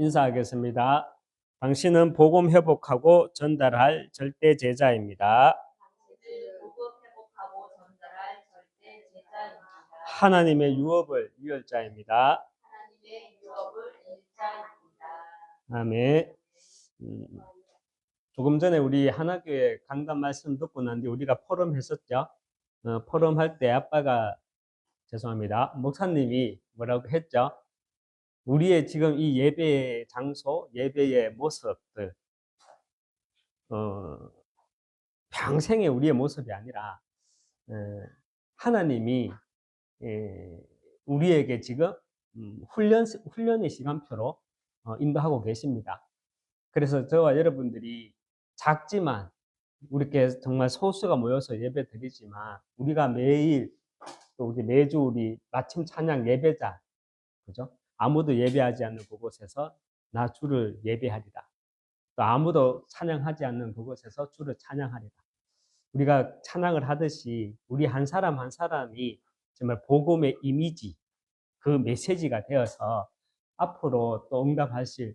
인사하겠습니다. 당신은 복음 회복하고 전달할 절대 제자입니다. 당신을 복음 회복하고 전달할 절대 제자입니다. 하나님의 유업을 이을 자입니다. 하나님의 유업을 이을 자입니다. 아멘. 조금 전에 우리 하나교회 강단 말씀 듣고 난 뒤 우리가 포럼 했었죠. 포럼 할 때 아빠가 죄송합니다. 목사님이 뭐라고 했죠? 우리의 지금 이 예배의 장소, 예배의 모습들, 평생의 우리의 모습이 아니라 하나님이 우리에게 지금 훈련의 시간표로 인도하고 계십니다. 그래서 저와 여러분들이 작지만 우리께 정말 소수가 모여서 예배 드리지만 우리가 매일 또 우리 매주 우리 마침 찬양 예배자, 그죠? 아무도 예배하지 않는 그곳에서 나 주를 예배하리라. 또 아무도 찬양하지 않는 그곳에서 주를 찬양하리라. 우리가 찬양을 하듯이 우리 한 사람 한 사람이 정말 복음의 이미지, 그 메시지가 되어서 앞으로 또 응답하실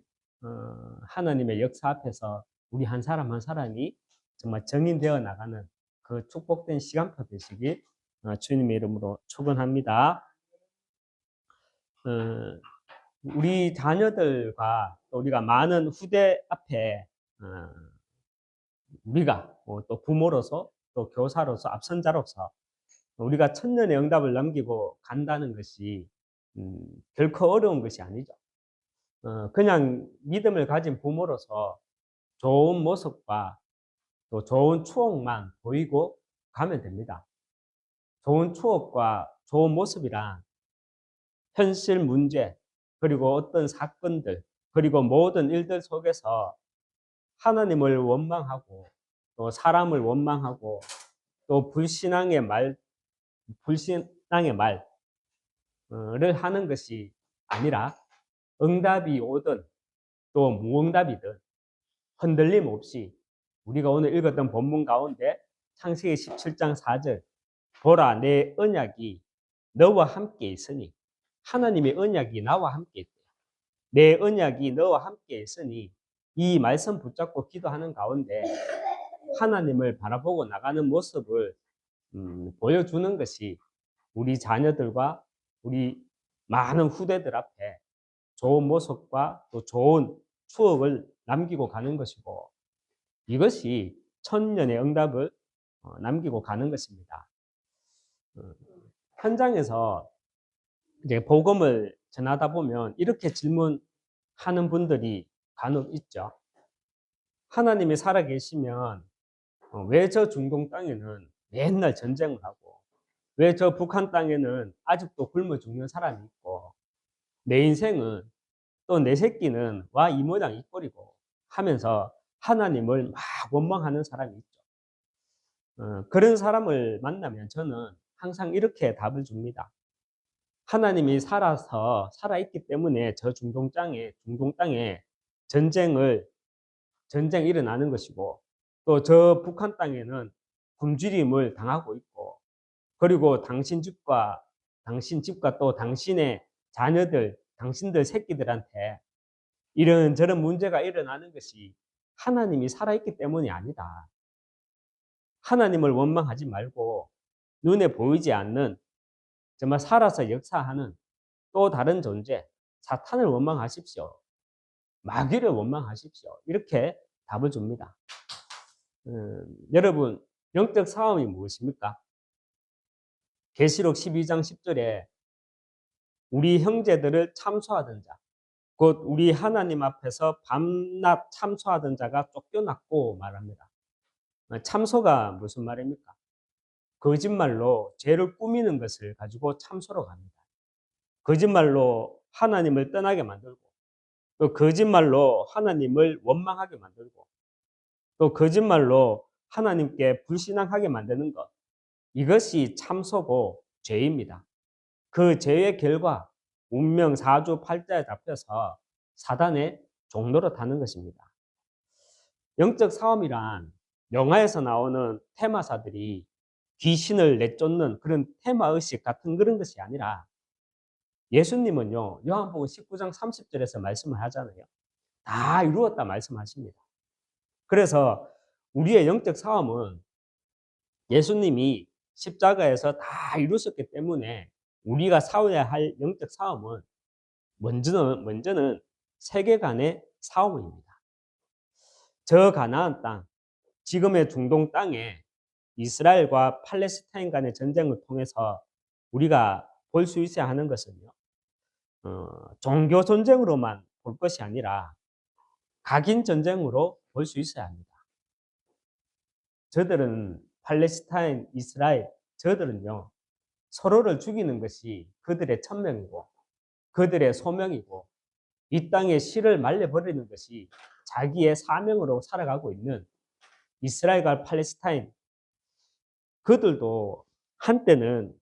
하나님의 역사 앞에서 우리 한 사람 한 사람이 정말 정인되어 나가는 그 축복된 시간표 되시길 주님의 이름으로 축원합니다. 우리 자녀들과 또 우리가 많은 후대 앞에 우리가 또 부모로서 또 교사로서 앞선자로서 우리가 천년의 응답을 남기고 간다는 것이 결코 어려운 것이 아니죠. 그냥 믿음을 가진 부모로서 좋은 모습과 또 좋은 추억만 보이고 가면 됩니다. 좋은 추억과 좋은 모습이란 현실 문제, 그리고 어떤 사건들, 그리고 모든 일들 속에서 하나님을 원망하고 또 사람을 원망하고 또 불신앙의 말을 하는 것이 아니라 응답이 오든 또 무응답이든 흔들림 없이 우리가 오늘 읽었던 본문 가운데 창세기 17장 4절 보라 내 언약이 너와 함께 있으니 하나님의 언약이 나와 함께 있대요. 내 언약이 너와 함께 있으니 이 말씀 붙잡고 기도하는 가운데 하나님을 바라보고 나가는 모습을 보여주는 것이 우리 자녀들과 우리 많은 후대들 앞에 좋은 모습과 또 좋은 추억을 남기고 가는 것이고 이것이 천년의 응답을 남기고 가는 것입니다. 현장에서 이제 복음을 전하다 보면 이렇게 질문하는 분들이 간혹 있죠. 하나님이 살아계시면 왜 저 중동 땅에는 맨날 전쟁을 하고 왜 저 북한 땅에는 아직도 굶어 죽는 사람이 있고 내 인생은 또 내 새끼는 와 이 모양 이 꼴이고 하면서 하나님을 막 원망하는 사람이 있죠. 그런 사람을 만나면 저는 항상 이렇게 답을 줍니다. 하나님이 살아있기 때문에 저 중동 땅에 전쟁이 일어나는 것이고 또 저 북한 땅에는 굶주림을 당하고 있고 그리고 당신 집과 또 당신의 자녀들, 당신들 새끼들한테 이런저런 문제가 일어나는 것이 하나님이 살아있기 때문이 아니다. 하나님을 원망하지 말고 눈에 보이지 않는 정말 살아서 역사하는 또 다른 존재, 사탄을 원망하십시오. 마귀를 원망하십시오. 이렇게 답을 줍니다. 여러분, 영적 싸움이 무엇입니까? 계시록 12장 10절에 우리 형제들을 참소하던 자, 곧 우리 하나님 앞에서 밤낮 참소하던 자가 쫓겨났고 말합니다. 참소가 무슨 말입니까? 거짓말로 죄를 꾸미는 것을 가지고 참소로 갑니다. 거짓말로 하나님을 떠나게 만들고 또 거짓말로 하나님을 원망하게 만들고 또 거짓말로 하나님께 불신앙하게 만드는 것, 이것이 참소고 죄입니다. 그 죄의 결과 운명 사주팔자에 잡혀서 사단의 종로로 타는 것입니다. 영적 싸움이란 영화에서 나오는 테마사들이 귀신을 내쫓는 그런 테마의식 같은 그런 것이 아니라 예수님은요, 요한복음 19장 30절에서 말씀을 하잖아요. 다 이루었다 말씀하십니다. 그래서 우리의 영적 싸움은 예수님이 십자가에서 다 이루셨기 때문에 우리가 싸워야 할 영적 싸움은 먼저는 세계 간의 싸움입니다. 저 가나안 땅, 지금의 중동 땅에 이스라엘과 팔레스타인 간의 전쟁을 통해서 우리가 볼 수 있어야 하는 것은요, 종교 전쟁으로만 볼 것이 아니라 각인 전쟁으로 볼 수 있어야 합니다. 저들은 팔레스타인, 이스라엘, 저들은요, 서로를 죽이는 것이 그들의 천명이고 그들의 소명이고 이 땅에 씨를 말려버리는 것이 자기의 사명으로 살아가고 있는 이스라엘과 팔레스타인, 그들도 한때는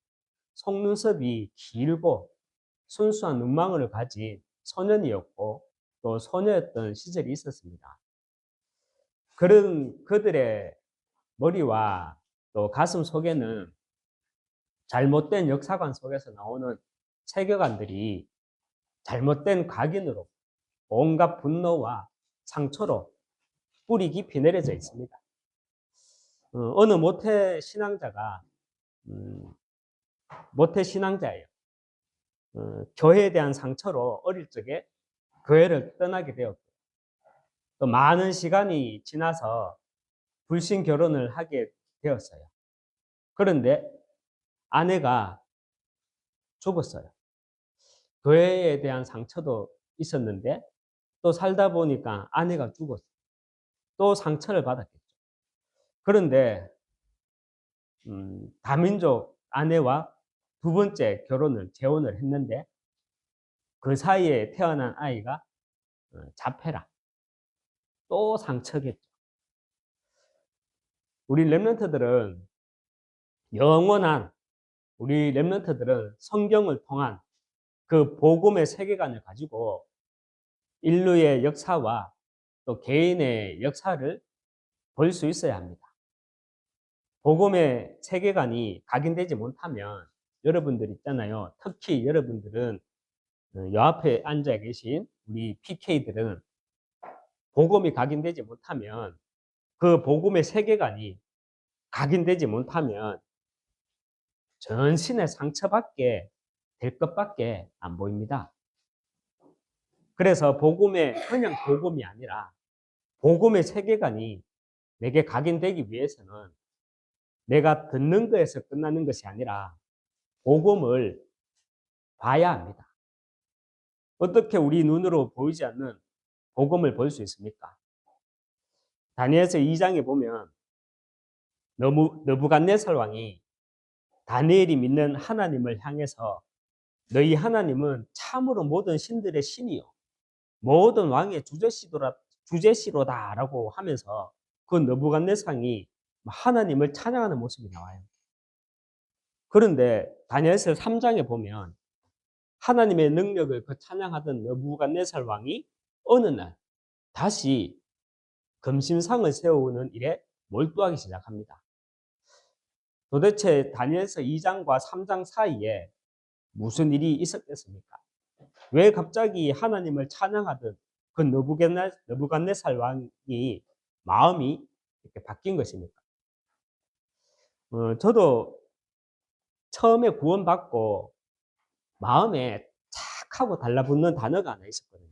속눈썹이 길고 순수한 눈망울을 가진 소년이었고 또 소녀였던 시절이 있었습니다. 그런 그들의 머리와 또 가슴 속에는 잘못된 역사관 속에서 나오는 세계관들이 잘못된 각인으로 온갖 분노와 상처로 뿌리 깊이 내려져 있습니다. 어느 모태 신앙자가 모태 신앙자예요. 교회에 대한 상처로 어릴 적에 교회를 떠나게 되었고 또 많은 시간이 지나서 불신 결혼을 하게 되었어요. 그런데 아내가 죽었어요. 교회에 대한 상처도 있었는데 또 살다 보니까 아내가 죽었어요. 또 상처를 받았겠죠. 그런데 다민족 아내와 두 번째 결혼을 재혼을 했는데 그 사이에 태어난 아이가 자폐라. 또 상처겠죠. 우리 렘넌트들은 영원한 우리 렘넌트들은 성경을 통한 그 복음의 세계관을 가지고 인류의 역사와 또 개인의 역사를 볼 수 있어야 합니다. 복음의 세계관이 각인되지 못하면 여러분들 있잖아요. 특히 여러분들은 요 앞에 앉아 계신 우리 PK들은 복음이 각인되지 못하면 그 복음의 세계관이 각인되지 못하면 전신의 상처밖에 될 것밖에 안 보입니다. 그래서 그냥 복음이 아니라 복음의 세계관이 내게 각인되기 위해서는 내가 듣는 것에서 끝나는 것이 아니라 복음을 봐야 합니다. 어떻게 우리 눈으로 보이지 않는 복음을 볼 수 있습니까? 다니엘서 2장에 보면 느부갓네살 왕이 다니엘이 믿는 하나님을 향해서 너희 하나님은 참으로 모든 신들의 신이요 모든 왕의 주제시로다라고 하면서 그 느부갓네살이 하나님을 찬양하는 모습이 나와요. 그런데 다니엘서 3장에 보면 하나님의 능력을 그 찬양하던 느부갓네살 왕이 어느 날 다시 금신상을 세우는 일에 몰두하기 시작합니다. 도대체 다니엘서 2장과 3장 사이에 무슨 일이 있었겠습니까? 왜 갑자기 하나님을 찬양하던 그 느부갓네살 왕이 마음이 이렇게 바뀐 것입니까? 저도 처음에 구원받고 마음에 착 하고 달라붙는 단어가 하나 있었거든요.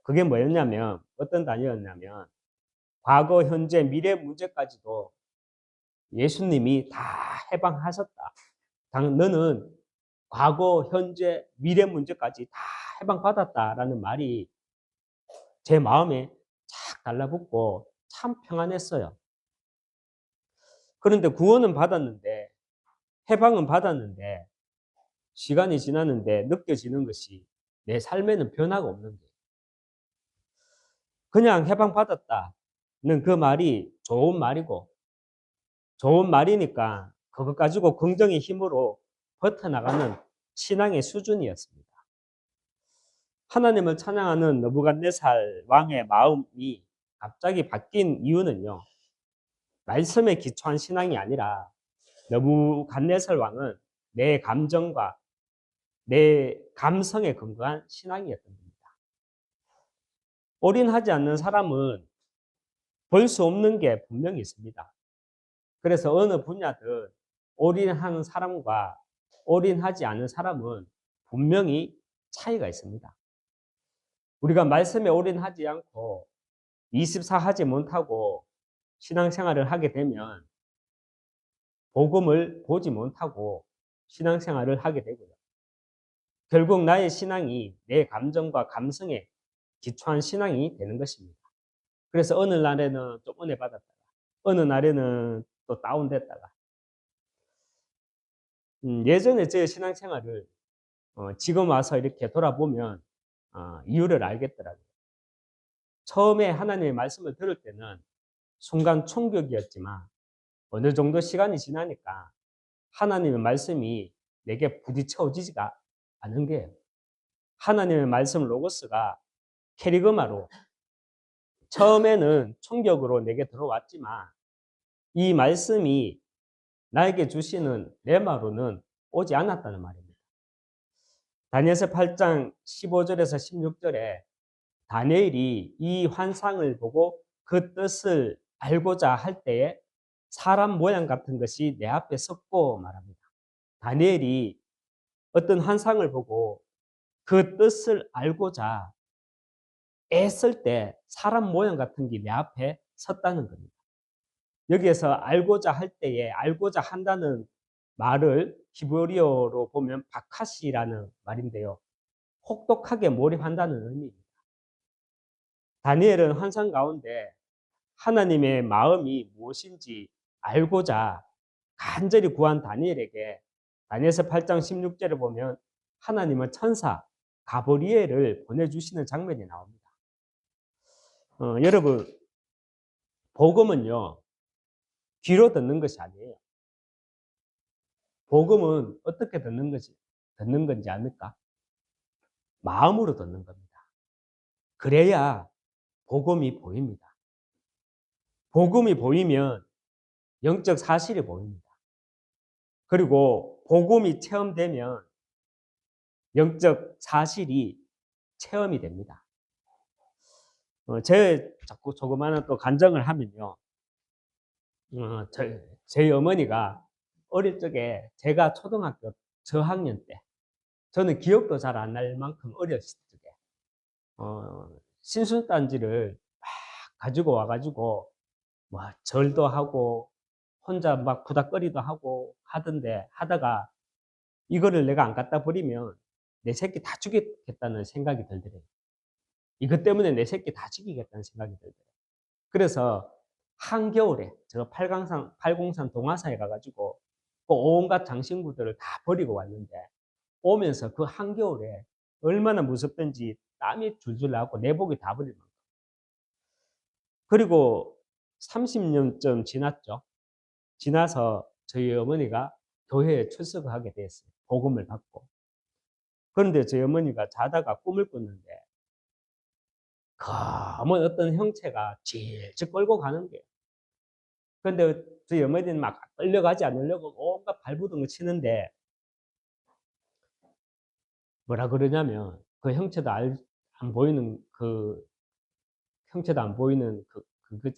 그게 뭐였냐면 어떤 단어였냐면 과거, 현재, 미래 문제까지도 예수님이 다 해방하셨다. 너는 과거, 현재, 미래 문제까지 다 해방받았다라는 말이 제 마음에 착 달라붙고 참 평안했어요. 그런데 구원은 받았는데 해방은 받았는데 시간이 지났는데 느껴지는 것이 내 삶에는 변화가 없는 거예요. 그냥 해방받았다는 그 말이 좋은 말이고 좋은 말이니까 그것 가지고 긍정의 힘으로 버텨나가는 신앙의 수준이었습니다. 하나님을 찬양하는 느부갓네살 왕의 마음이 갑자기 바뀐 이유는요. 말씀에 기초한 신앙이 아니라 느부갓네살 왕은 내 감정과 내 감성에 근거한 신앙이었던 겁니다. 올인하지 않는 사람은 볼 수 없는 게 분명히 있습니다. 그래서 어느 분야든 올인하는 사람과 올인하지 않은 사람은 분명히 차이가 있습니다. 우리가 말씀에 올인하지 않고 24 하지 못하고 신앙생활을 하게 되면 복음을 보지 못하고 신앙생활을 하게 되고요. 결국 나의 신앙이 내 감정과 감성에 기초한 신앙이 되는 것입니다. 그래서 어느 날에는 좀 은혜 받았다가 어느 날에는 또 다운됐다가 예전에 제 신앙생활을 지금 와서 이렇게 돌아보면 이유를 알겠더라고요. 처음에 하나님의 말씀을 들을 때는 순간 충격이었지만 어느 정도 시간이 지나니까 하나님의 말씀이 내게 부딪혀오지가 않은 게요. 하나님의 말씀 로고스가 캐리그마로 처음에는 충격으로 내게 들어왔지만 이 말씀이 나에게 주시는 레마로는 오지 않았다는 말입니다. 다니엘서 8장 15절에서 16절에 다니엘이 이 환상을 보고 그 뜻을 알고자 할 때에 사람 모양 같은 것이 내 앞에 섰고 말합니다. 다니엘이 어떤 환상을 보고 그 뜻을 알고자 애쓸 때 사람 모양 같은 게 내 앞에 섰다는 겁니다. 여기에서 알고자 할 때에 알고자 한다는 말을 히브리어로 보면 바카시라는 말인데요. 혹독하게 몰입한다는 의미입니다. 다니엘은 환상 가운데 하나님의 마음이 무엇인지 알고자 간절히 구한 다니엘에게 다니엘서 8장 16절에 보면 하나님은 천사 가브리엘을 보내주시는 장면이 나옵니다. 여러분, 복음은요, 귀로 듣는 것이 아니에요. 복음은 어떻게 듣는 건지 압니까? 마음으로 듣는 겁니다. 그래야 복음이 보입니다. 복음이 보이면 영적 사실이 보입니다. 그리고 복음이 체험되면 영적 사실이 체험이 됩니다. 제 자꾸 조그마한 또 간증을 하면요. 저희 어머니가 어릴 적에 제가 초등학교 저학년 때 저는 기억도 잘 안 날 만큼 어렸을 적에 신순단지를 막 가지고 와가지고 뭐 절도 하고 혼자 막 부닥거리도 하고 하던데 하다가 이거를 내가 안 갖다 버리면 내 새끼 다 죽이겠다는 생각이 들더래요. 이것 때문에 내 새끼 다 죽이겠다는 생각이 들더래요. 그래서 한겨울에 저 팔공산 동화사에 가가지고 그 온갖 장신구들을 다 버리고 왔는데 오면서 그 한겨울에 얼마나 무섭던지 땀이 줄줄 나고 내복이 다 버린 거예요. 그리고 30년쯤 지났죠. 지나서 저희 어머니가 교회에 출석을 하게 됐어요. 복음을 받고. 그런데 저희 어머니가 자다가 꿈을 꿨는데 검은 어떤 형체가 질질 끌고 가는 거예요. 그런데 저희 어머니는 막 끌려가지 않으려고 온갖 발부둥을 치는데 뭐라 그러냐면 그 형체도 안 보이는 그 형체도 안 보이는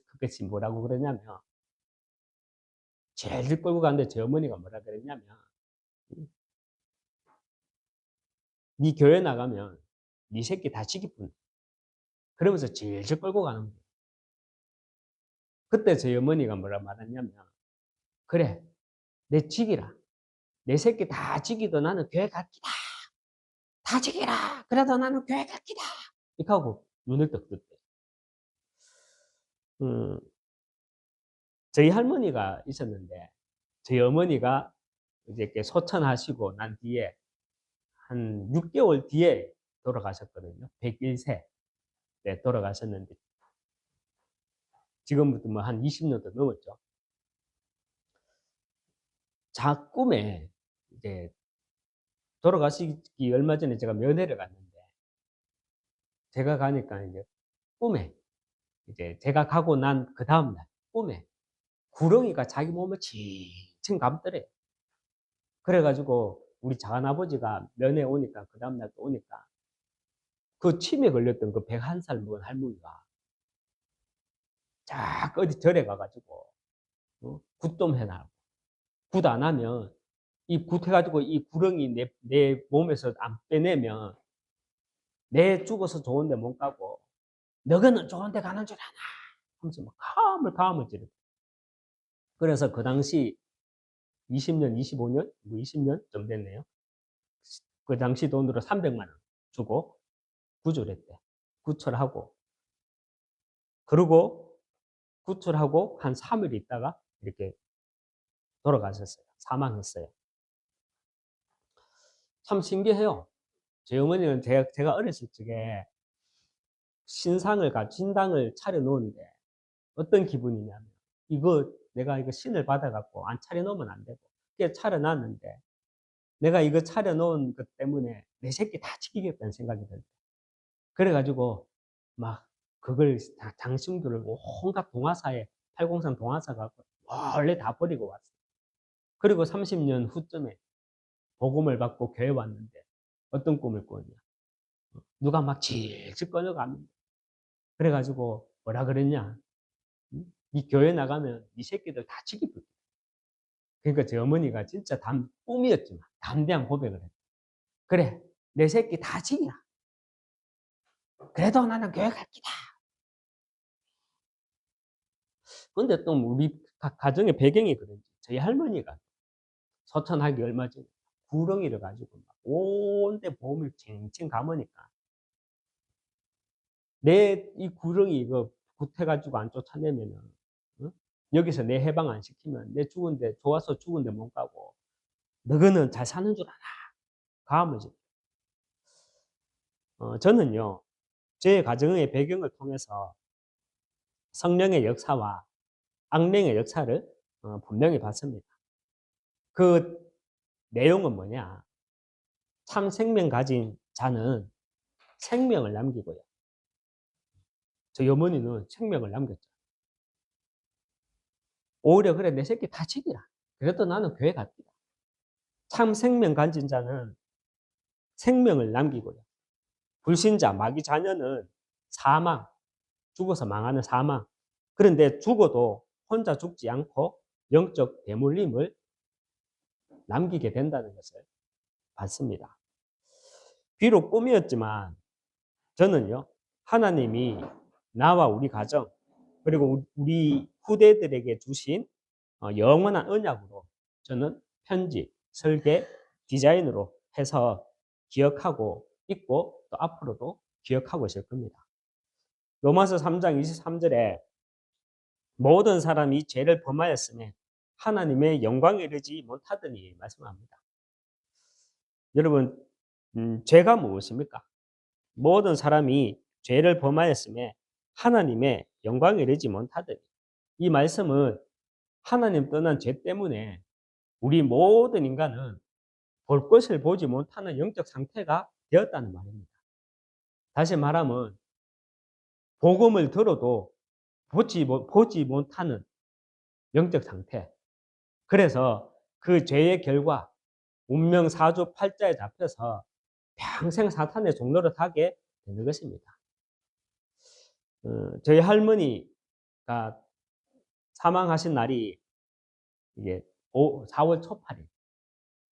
그것이 뭐라고 그러냐면 질질 끌고 가는데 저희 어머니가 뭐라 그랬냐면 네 교회 나가면 네 새끼 다 지기뿐. 그러면서 질질 끌고 가는 거예요. 그때 저희 어머니가 뭐라 말했냐면 그래 내 지기라. 내 새끼 다 지기도 나는 교회 갈 기다. 다 지기라. 그래도 나는 교회 갈 기다. 이렇게 하고 눈을 떡 떴대. 음, 저희 할머니가 있었는데 저희 어머니가 이제 이렇게 소천하시고 난 뒤에 한 6개월 뒤에 돌아가셨거든요. 101세 때 돌아가셨는데 지금부터 뭐 한 20년도 넘었죠. 꿈에 이제 돌아가시기 얼마 전에 제가 면회를 갔는데 제가 가니까 이제 꿈에 이제 제가 가고 난 그 다음날 꿈에 구렁이가 자기 몸을 칭칭 감더래요. 그래가지고 우리 작은아버지가 면회 오니까 그 다음날 또 오니까 그 치매 걸렸던 그 101살 먹은 할머니가 쫙 어디 절에 가가지고 굿 좀 해놔. 굿 안 하면 이 굿 해가지고 이 구렁이 내 몸에서 안 빼내면 내 죽어서 좋은 데 못 가고 너희는 좋은 데 가는 줄 아나 하면서 막 가음을 지르고. 그래서 그 당시 20년, 25년, 뭐 20년 좀 됐네요. 그 당시 돈으로 300만 원 주고 구조를 했대. 구출하고. 그리고 구출하고 한 3일 있다가 이렇게 돌아가셨어요. 사망했어요. 참 신기해요. 제 어머니는 제가 어렸을 적에 신당을 차려놓은데 어떤 기분이냐면 내가 이거 신을 받아갖고 안 차려놓으면 안 되고 그게 차려놨는데 내가 이거 차려놓은 것 때문에 내 새끼 다 지키겠다는 생각이 들어요. 그래가지고 막 그걸 장신구를 온갖 동화사에 803 동화사가 원래 다 버리고 왔어요. 그리고 30년 후쯤에 복음을 받고 교회 왔는데 어떤 꿈을 꾸었냐. 누가 막 질질 꺼내갑니다. 그래가지고 뭐라 그랬냐. 이 교회 나가면 이 새끼들 다 죽이거든. 그러니까 제 어머니가 진짜 꿈이었지만 담대한 고백을 했어요. 그래, 내 새끼 다 죽이라. 그래도 나는 교회 갈 기다. 근데 또 우리 가정의 배경이 그런지 저희 할머니가 소천하기 얼마 전에 구렁이를 가지고 막 온데 몸을 챙챙 감으니까 내 이 구렁이 이거 굿해가지고 안 쫓아내면은 여기서 내 해방 안 시키면 내 죽은데 좋아서 죽은데 못 가고 너희는 잘 사는 줄 알아. 가면서 저는요 제 가정의 배경을 통해서 성령의 역사와 악령의 역사를 분명히 봤습니다. 그 내용은 뭐냐? 참 생명 가진 자는 생명을 남기고요. 저희 어머니는 생명을 남겼죠. 오히려 그래 내 새끼 다 죽이라. 그래도 나는 교회 갑니다. 참 생명 가진 자는 생명을 남기고요. 불신자, 마귀 자녀는 사망, 죽어서 망하는 사망. 그런데 죽어도 혼자 죽지 않고 영적 대물림을 남기게 된다는 것을 봤습니다. 비록 꿈이었지만 저는요, 하나님이 나와 우리 가정, 그리고 우리 후대들에게 주신 영원한 언약으로 저는 편지, 설계, 디자인으로 해서 기억하고 있고 또 앞으로도 기억하고 있을 겁니다. 로마서 3장 23절에 모든 사람이 죄를 범하였음에 하나님의 영광에 이르지 못하더니 말씀합니다. 여러분, 죄가 무엇입니까? 모든 사람이 죄를 범하였음에 하나님의 영광에 이르지 못하더니 이 말씀은 하나님 떠난 죄 때문에 우리 모든 인간은 볼 것을 보지 못하는 영적 상태가 되었다는 말입니다. 다시 말하면 복음을 들어도 보지 못하는 영적 상태. 그래서 그 죄의 결과 운명 사주 팔자에 잡혀서 평생 사탄의 종로를 하게 되는 것입니다. 저희 할머니가 사망하신 날이 이게 4월 초 8일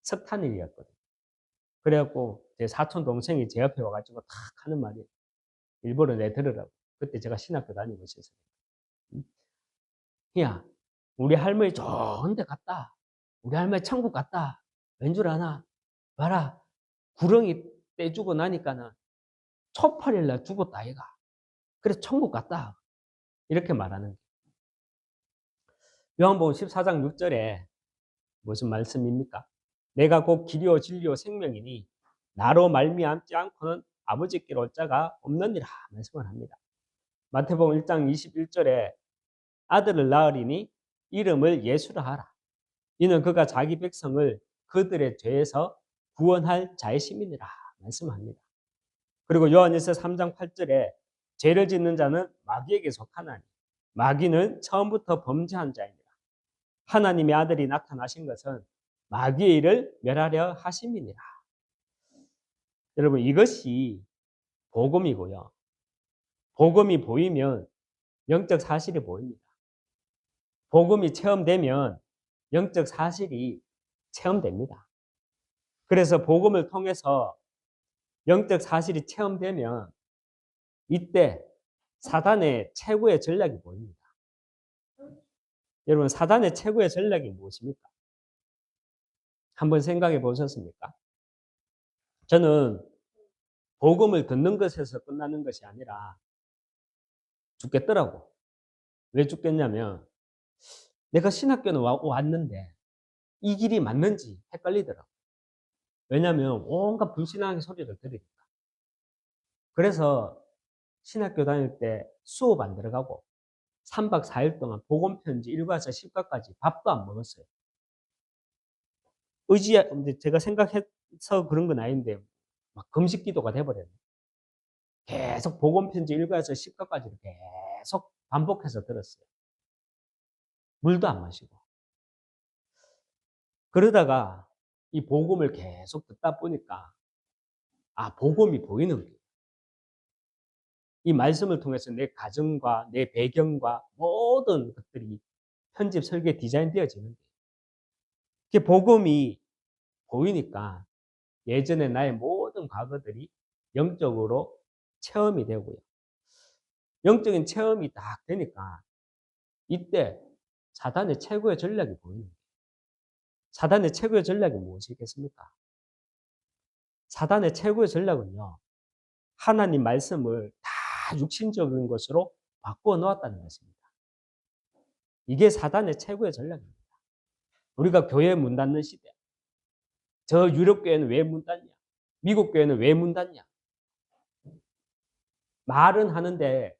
석탄일이었거든요. 그래갖고 제 사촌 동생이 제 옆에 와가지고 탁 하는 말이 일부러 내 들으라고. 그때 제가 신학교 다니고 있었어요. 야, 우리 할머니 좋은 데 갔다. 우리 할머니 천국 갔다. 왠 줄 아나? 봐라. 구렁이 떼주고 나니까는 초팔일 날 죽었다 아이가. 그래서 천국 갔다. 이렇게 말하는 거예요. 요한복음 14장 6절에 무슨 말씀입니까? 내가 곧 길이요 진리요 생명이니 나로 말미암지 않고는 아버지께로 올 자가 없느니라 말씀을 합니다. 마태복음 1장 21절에 아들을 낳으리니 이름을 예수라 하라. 이는 그가 자기 백성을 그들의 죄에서 구원할 자의심이니라 말씀합니다. 그리고 요한일서 3장 8절에 죄를 짓는 자는 마귀에게 속하나니 마귀는 처음부터 범죄한 자이니라. 하나님의 아들이 나타나신 것은 마귀의 일을 멸하려 하심이니라. 여러분 이것이 복음이고요. 복음이 보이면 영적 사실이 보입니다. 복음이 체험되면 영적 사실이 체험됩니다. 그래서 복음을 통해서 영적 사실이 체험되면 이때 사단의 최고의 전략이 보입니다. 여러분, 사단의 최고의 전략이 무엇입니까? 한번 생각해 보셨습니까? 저는 복음을 듣는 것에서 끝나는 것이 아니라 죽겠더라고. 왜 죽겠냐면 내가 신학교는 왔는데 이 길이 맞는지 헷갈리더라고. 왜냐하면 온갖 불신앙의 소리를 들으니까. 그래서 신학교 다닐 때 수업 안 들어가고 3박 4일 동안 복음 편지 1과에서 10과까지 밥도 안 먹었어요. 제가 생각해서 그런 건 아닌데 막 금식 기도가 돼버렸네. 계속 복음 편지 1과에서 10과까지를 계속 반복해서 들었어요. 물도 안 마시고. 그러다가 이 복음을 계속 듣다 보니까 복음이 보이는 거예요. 이 말씀을 통해서 내 가정과 내 배경과 모든 것들이 편집, 설계, 디자인 되어지는 거예요. 그 복음이 보이니까 예전에 나의 모든 과거들이 영적으로 체험이 되고요. 영적인 체험이 딱 되니까 이때 사단의 최고의 전략이 보이는 거예요. 사단의 최고의 전략이 무엇이겠습니까? 사단의 최고의 전략은요, 하나님 말씀을 다 육신적인 것으로 바꾸어 놓았다는 것입니다. 이게 사단의 최고의 전략입니다. 우리가 교회 문 닫는 시대. 저 유럽 교회는 왜 문 닫냐? 미국 교회는 왜 문 닫냐? 말은 하는데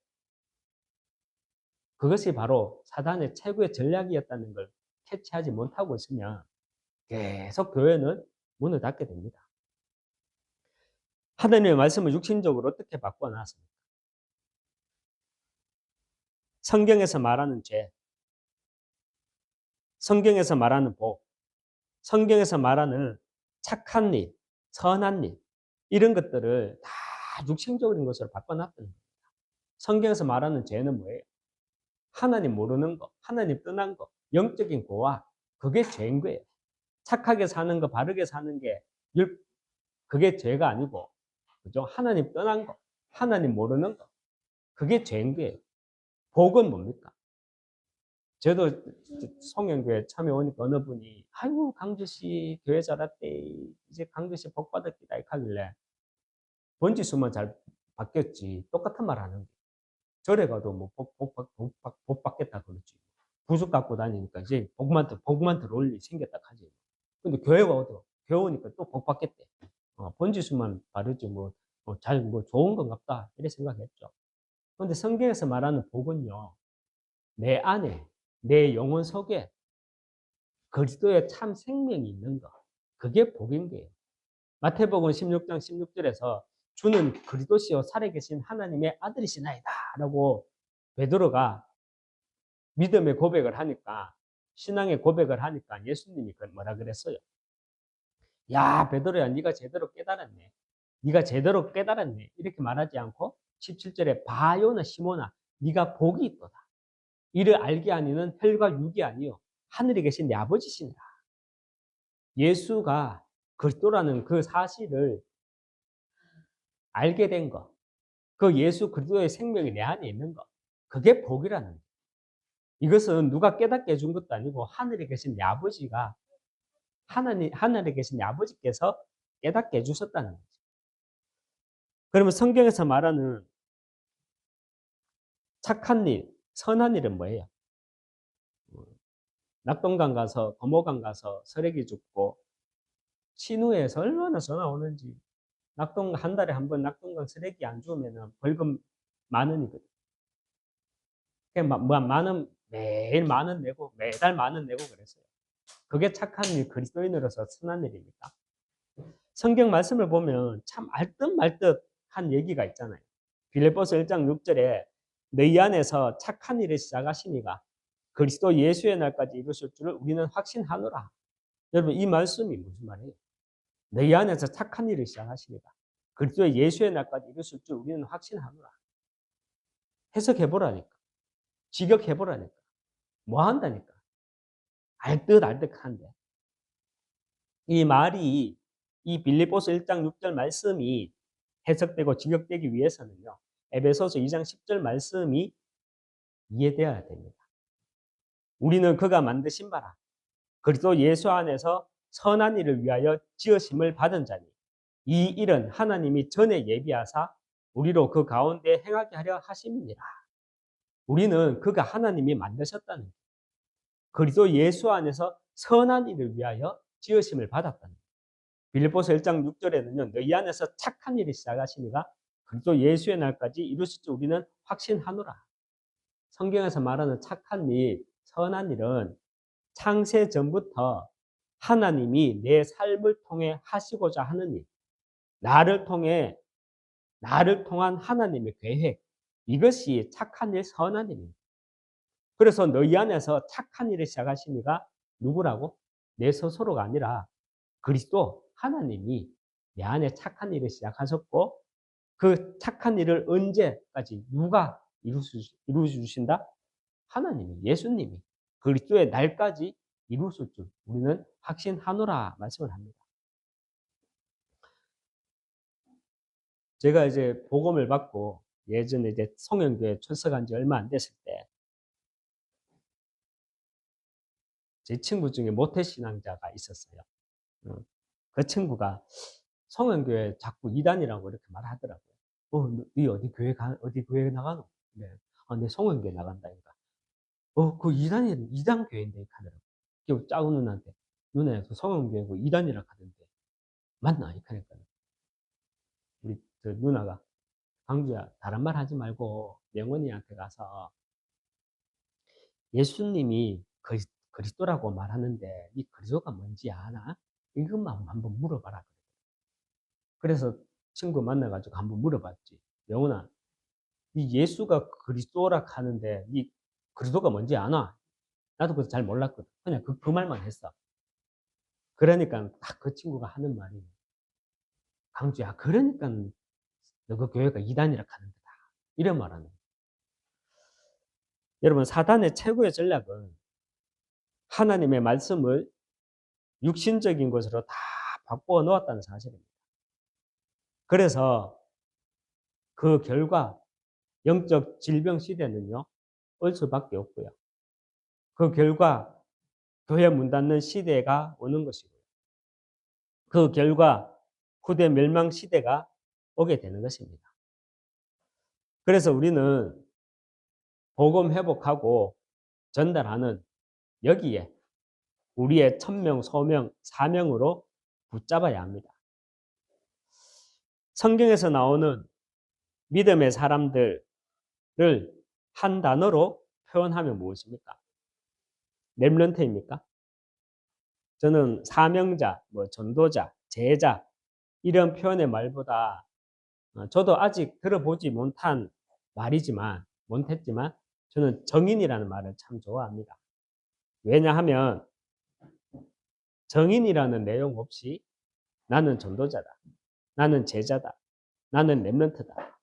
그것이 바로 사단의 최고의 전략이었다는 걸 캐치하지 못하고 있으면 계속 교회는 문을 닫게 됩니다. 하나님의 말씀을 육신적으로 어떻게 바꿔놨습니까? 성경에서 말하는 죄, 성경에서 말하는 복, 성경에서 말하는 착한 일, 선한 일, 이런 것들을 다 육신적인 것으로 바꿔놨다는 겁니다. 성경에서 말하는 죄는 뭐예요? 하나님 모르는 거, 하나님 떠난 거, 영적인 고와, 그게 죄인 거예요. 착하게 사는 거, 바르게 사는 게 그게 죄가 아니고, 그죠? 하나님 떠난 거, 하나님 모르는 거, 그게 죄인 거예요. 복은 뭡니까? 저도 성령교회 참여 오니까 어느 분이, 아이고, 강주씨 교회 잘했대. 이제 강주씨 복 받았기다. 이렇게 하길래, 번지수만 잘 바뀌었지. 똑같은 말 하는 거예요. 절에 가도 뭐 복 받겠다 그러지. 부적 갖고 다니니까 이제 복만 들어올 일이 생겼다 하지. 근데 교회 와도 교회 오니까 또 복 받겠대. 번지수만 바르지 뭐 좋은 건가 보다 이렇게 생각했죠. 그런데 성경에서 말하는 복은요, 내 안에 내 영혼 속에 그리스도의 참 생명이 있는 거, 그게 복인 거예요. 마태복음 16장 16절에서 주는 그리스도시요 살아계신 하나님의 아들이시나이다 라고 베드로가 믿음의 고백을 하니까, 신앙의 고백을 하니까 예수님이 뭐라 그랬어요? 야, 베드로야, 네가 제대로 깨달았네. 네가 제대로 깨달았네. 이렇게 말하지 않고 17절에 바요나 시모나 네가 복이 있도다. 이를 알게 하니는 혈과 육이 아니요 하늘에 계신 내 아버지시니라. 예수가 그리스도라는 그 사실을 알게 된 것, 그 예수 그리스도의 생명이 내 안에 있는 것, 그게 복이라는 거예요. 이것은 누가 깨닫게 해준 것도 아니고 하늘에 계신 내 아버지가 하늘에 계신 내 아버지께서 깨닫게 해주셨다는 거죠. 그러면 성경에서 말하는 착한 일, 선한 일은 뭐예요? 낙동강 가서 도모강 가서 쓰레기 줍고 신우에서 얼마나 전화 오는지, 한 달에 한 번 낙동강 쓰레기 안 주면 벌금 10,000원이거든. 매일 10,000원 내고 매달 10,000원 내고 그랬어요. 그게 착한 일, 그리스도인으로서 선한 일입니까? 성경 말씀을 보면 참 알듯 말듯한 얘기가 있잖아요. 빌립보서 1장 6절에 너희 안에서 착한 일을 시작하시니가 그리스도 예수의 날까지 이루실 줄을 우리는 확신하노라. 여러분, 이 말씀이 무슨 말이에요? 너희 안에서 착한 일을 시작하시니가. 그리스도의 예수의 날까지 이루실 줄 우리는 확신하노라. 해석해보라니까. 직역해보라니까. 뭐 한다니까. 알 듯 한데. 이 말이 이 빌립보서 1장 6절 말씀이 해석되고 직역되기 위해서는요. 에베소서 2장 10절 말씀이 이해되어야 됩니다. 우리는 그가 만드신 바라. 그리스도 예수 안에서 선한 일을 위하여 지으심을 받은 자니 이 일은 하나님이 전에 예비하사 우리로 그 가운데 행하게 하려 하심이니라. 우리는 그가 하나님이 만드셨다는 것. 그리스도 예수 안에서 선한 일을 위하여 지으심을 받았다는 것. 빌립보서 1장 6절에는요. 너희 안에서 착한 일을 시작하시니가 그리스도 예수의 날까지 이루실 줄 우리는 확신하노라. 성경에서 말하는 착한 일, 선한 일은 창세 전부터 하나님이 내 삶을 통해 하시고자 하는 일, 나를 통한 하나님의 계획, 이것이 착한 일, 선한 일입니다. 그래서 너희 안에서 착한 일을 시작하시니가 누구라고? 내 스스로가 아니라 그리스도 하나님이 내 안에 착한 일을 시작하셨고 그 착한 일을 언제까지 누가 이루어주신다? 하나님이, 예수님이 그리스도의 날까지 이루실 줄 우리는 확신하노라 말씀을 합니다. 제가 이제 복음을 받고 예전에 이제 송영교에 출석한 지 얼마 안 됐을 때 제 친구 중에 모태신앙자가 있었어요. 그 친구가 송영교에 자꾸 이단이라고 이렇게 말하더라고요. 네 어디 교회 나가노? 네. 내 송영교에 나간다니까. 그 이단 교회인데 하더라고요. 그 작은 누나한테 누나야 그 송영교회고 이단이라 하던데 맞나? 이렇게 하니까 우리 저 누나가 강주야 다른 말 하지 말고 명원이한테 가서 예수님이 그리스도라고 말하는데 이 그리스도가 뭔지 아나? 이것만 한번 물어봐라. 그래서 친구 만나가지고 한번 물어봤지. 영훈아, 이 예수가 그리스도라 하는데 이 그리스도가 뭔지 아나? 나도 그거 잘 몰랐거든. 그냥 그 말만 했어. 그러니까 딱 그 친구가 하는 말이 강주야, 그러니까 너 그 교회가 이단이라 하는 거다. 이런 말하는 거야. 여러분, 사단의 최고의 전략은 하나님의 말씀을 육신적인 것으로 다 바꾸어 놓았다는 사실입니다. 그래서 그 결과 영적 질병 시대는요, 올 수밖에 없고요. 그 결과 교회 문 닫는 시대가 오는 것이고요. 그 결과 후대 멸망 시대가 오게 되는 것입니다. 그래서 우리는 복음 회복하고 전달하는 여기에 우리의 천명, 소명, 사명으로 붙잡아야 합니다. 성경에서 나오는 믿음의 사람들을 한 단어로 표현하면 무엇입니까? 렘넌트입니까? 저는 사명자, 전도자, 제자 이런 표현의 말보다 저도 아직 들어보지 못했지만 저는 정인이라는 말을 참 좋아합니다. 왜냐하면 정인이라는 내용 없이 나는 전도자다, 나는 제자다, 나는 렘넌트다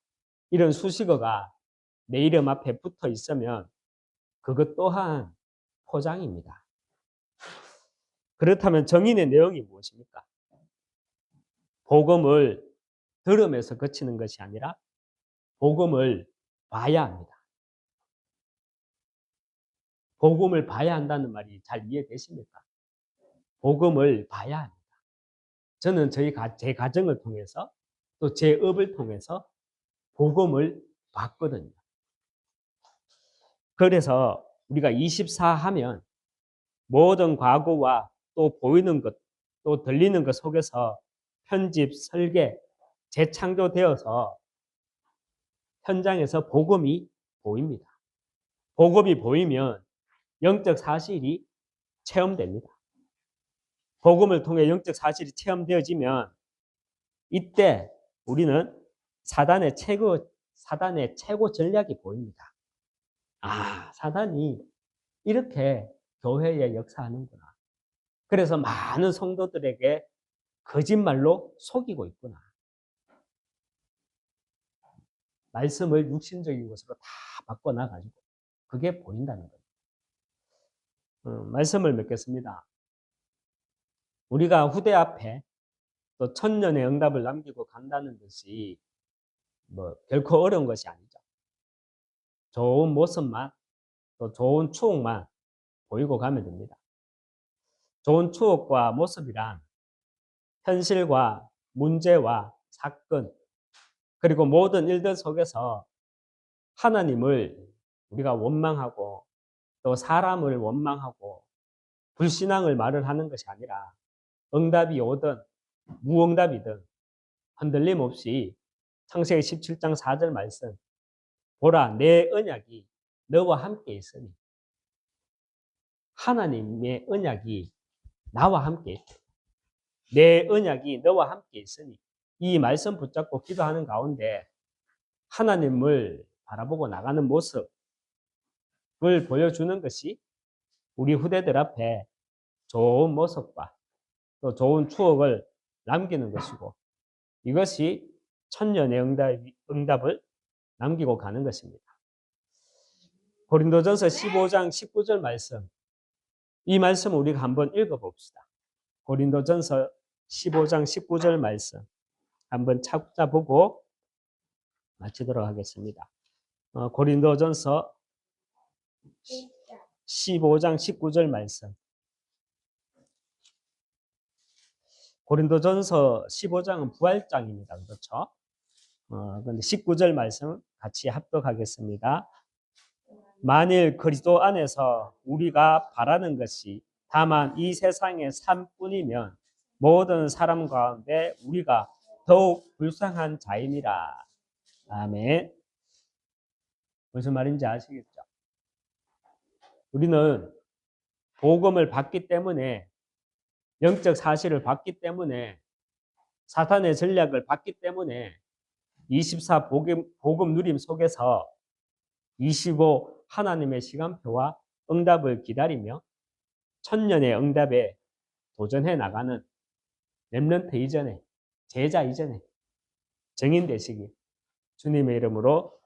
이런 수식어가 내 이름 앞에 붙어 있으면 그것 또한 포장입니다. 그렇다면 정인의 내용이 무엇입니까? 복음을 들으면서 그치는 것이 아니라 복음을 봐야 합니다. 복음을 봐야 한다는 말이 잘 이해되십니까? 복음을 봐야 합니다. 저는 제 가정을 통해서 또 제 업을 통해서 복음을 봤거든요. 그래서 우리가 24 하면 모든 과거와 또 보이는 것, 또 들리는 것 속에서 편집, 설계, 재창조되어서 현장에서 복음이 보입니다. 복음이 보이면 영적 사실이 체험됩니다. 복음을 통해 영적 사실이 체험되어지면 이때 우리는 사단의 최고 전략이 보입니다. 사단이 이렇게 교회에 역사하는구나. 그래서 많은 성도들에게 거짓말로 속이고 있구나. 말씀을 육신적인 것으로 다 바꿔놔가지고 그게 보인다는 거예요. 말씀을 맺겠습니다. 우리가 후대 앞에 또 천년의 응답을 남기고 간다는 것이 뭐 결코 어려운 것이 아니죠. 좋은 모습만 또 좋은 추억만 보이고 가면 됩니다. 좋은 추억과 모습이란 현실과 문제와 사건 그리고 모든 일들 속에서 하나님을 우리가 원망하고 또 사람을 원망하고 불신앙을 말을 하는 것이 아니라 응답이 오든 무응답이든 흔들림 없이 창세기 17장 4절 말씀 보라 내 언약이 너와 함께 있으니 하나님의 언약이 나와 함께 있다. 내 언약이 너와 함께 있으니 이 말씀 붙잡고 기도하는 가운데 하나님을 바라보고 나가는 모습을 보여주는 것이 우리 후대들 앞에 좋은 모습과 또 좋은 추억을 남기는 것이고 이것이 천년의 응답을 남기고 가는 것입니다. 고린도전서 15장 19절 말씀 이 말씀을 우리가 한번 읽어봅시다. 고린도전서 15장 19절 말씀 한번 찾아보고 마치도록 하겠습니다. 고린도전서 15장 19절 말씀 고린도전서 15장은 부활장입니다. 그렇죠? 그런데 19절 말씀 같이 합독하겠습니다. 만일 그리스도 안에서 우리가 바라는 것이 다만 이 세상의 삶뿐이면 모든 사람 가운데 우리가 더욱 불쌍한 자임이라. 아멘. 무슨 말인지 아시겠죠? 우리는 복음을 받기 때문에 영적 사실을 받기 때문에 사탄의 전략을 받기 때문에 24 복음 누림 속에서 25 하나님의 시간표와 응답을 기다리며 천년의 응답에 도전해 나가는 렘넌트 이전에 제자 이전에 증인 되시기 주님의 이름으로